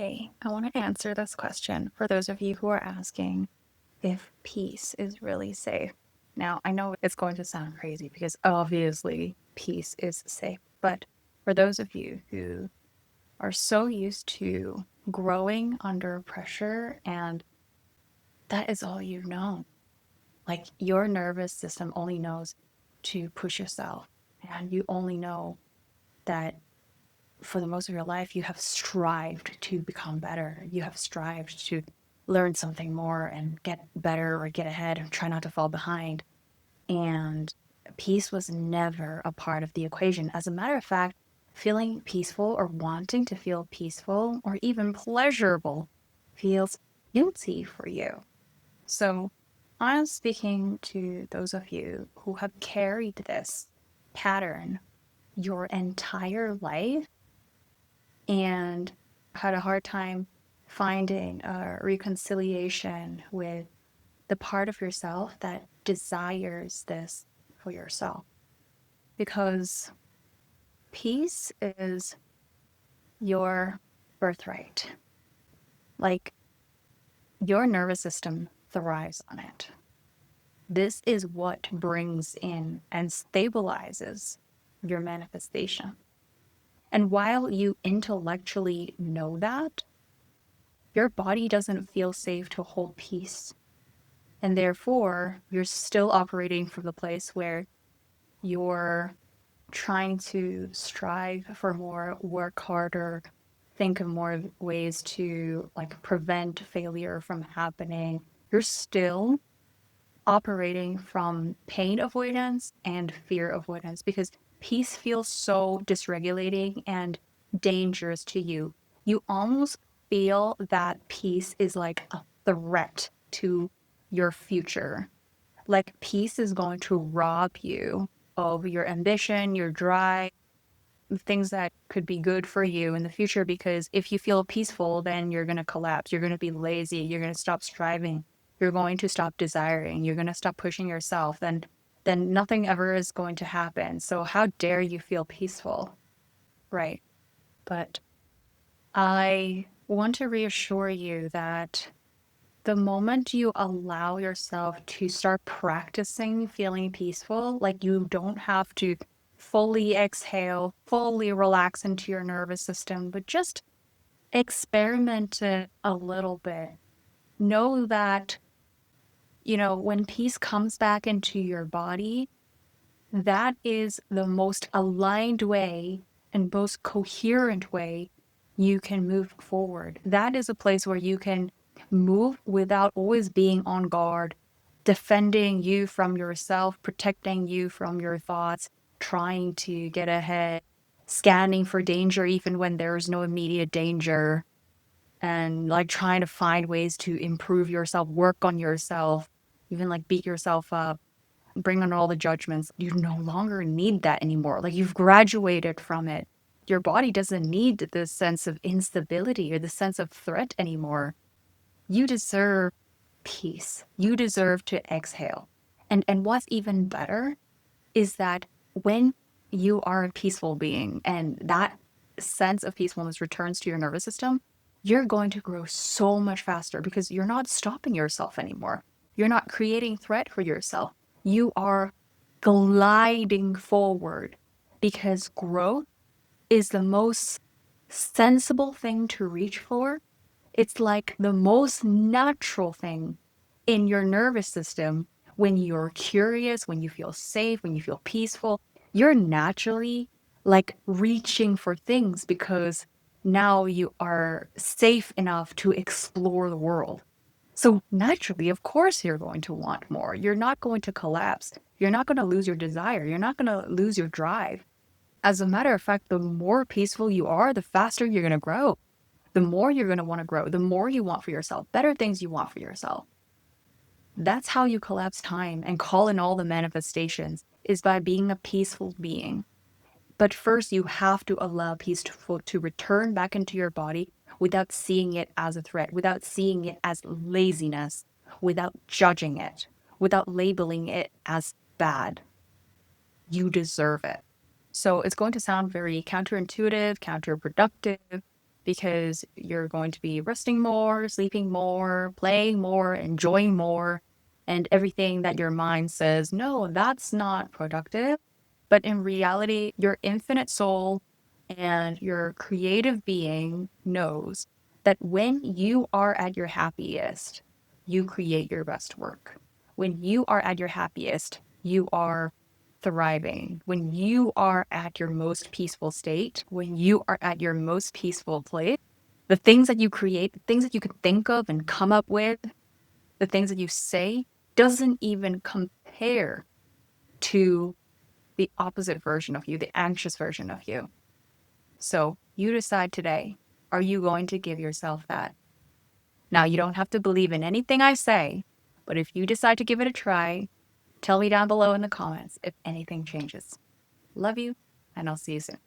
Today, I want to answer this question for those of you who are asking if peace is really safe. Now, I know it's going to sound crazy because obviously peace is safe, but for those of you who are so used to growing under pressure and that is all you know, like your nervous system only knows to push yourself, and you only know that for the most of your life, you have strived to become better. You have strived to learn something more and get better or get ahead and try not to fall behind. And peace was never a part of the equation. As a matter of fact, feeling peaceful or wanting to feel peaceful or even pleasurable feels guilty for you. So I'm speaking to those of you who have carried this pattern your entire life and had a hard time finding a reconciliation with the part of yourself that desires this for yourself. Because peace is your birthright. Like, your nervous system thrives on it. This is what brings in and stabilizes your manifestation. And while you intellectually know that, your body doesn't feel safe to hold peace. And therefore, you're still operating from the place where you're trying to strive for more, work harder, think of more ways to like prevent failure from happening. You're still operating from pain avoidance and fear avoidance because peace feels so dysregulating and dangerous to you. You almost feel that peace is like a threat to your future. Like peace is going to rob you of your ambition, your drive, things that could be good for you in the future. Because if you feel peaceful, then you're going to collapse. You're going to be lazy. You're going to stop striving. You're going to stop desiring. You're going to stop pushing yourself. Then nothing ever is going to happen. So how dare you feel peaceful? Right. But I want to reassure you that the moment you allow yourself to start practicing feeling peaceful, like you don't have to fully exhale, fully relax into your nervous system, but just experiment it a little bit. Know that, when peace comes back into your body, that is the most aligned way and most coherent way you can move forward. That is a place where you can move without always being on guard, defending you from yourself, protecting you from your thoughts, trying to get ahead, scanning for danger even when there's no immediate danger, and like trying to find ways to improve yourself, work on yourself, even like beat yourself up, bring on all the judgments. You no longer need that anymore. Like you've graduated from it. Your body doesn't need this sense of instability or the sense of threat anymore. You deserve peace. You deserve to exhale. And what's even better is that when you are a peaceful being and that sense of peacefulness returns to your nervous system, you're going to grow so much faster because you're not stopping yourself anymore. You're not creating threat for yourself. You are gliding forward because growth is the most sensible thing to reach for. It's like the most natural thing in your nervous system when you're curious, when you feel safe, when you feel peaceful. You're naturally like reaching for things because now you are safe enough to explore the world. So naturally, of course, you're going to want more. You're not going to collapse. You're not going to lose your desire. You're not going to lose your drive. As a matter of fact, the more peaceful you are, the faster you're going to grow. The more you're going to want to grow, the more you want for yourself, better things you want for yourself. That's how you collapse time and call in all the manifestations, is by being a peaceful being. But first, you have to allow peace to return back into your body without seeing it as a threat, without seeing it as laziness, without judging it, without labeling it as bad. You deserve it. So it's going to sound very counterintuitive, counterproductive, because you're going to be resting more, sleeping more, playing more, enjoying more, and everything that your mind says, no, that's not productive. But in reality, your infinite soul and your creative being knows that when you are at your happiest, you create your best work. When you are at your happiest, you are thriving. When you are at your most peaceful state, when you are at your most peaceful place, the things that you create, the things that you can think of and come up with, the things that you say doesn't even compare to the opposite version of you, the anxious version of you. So you decide today, are you going to give yourself that? Now, you don't have to believe in anything I say, but if you decide to give it a try, tell me down below in the comments if anything changes. Love you, and I'll see you soon.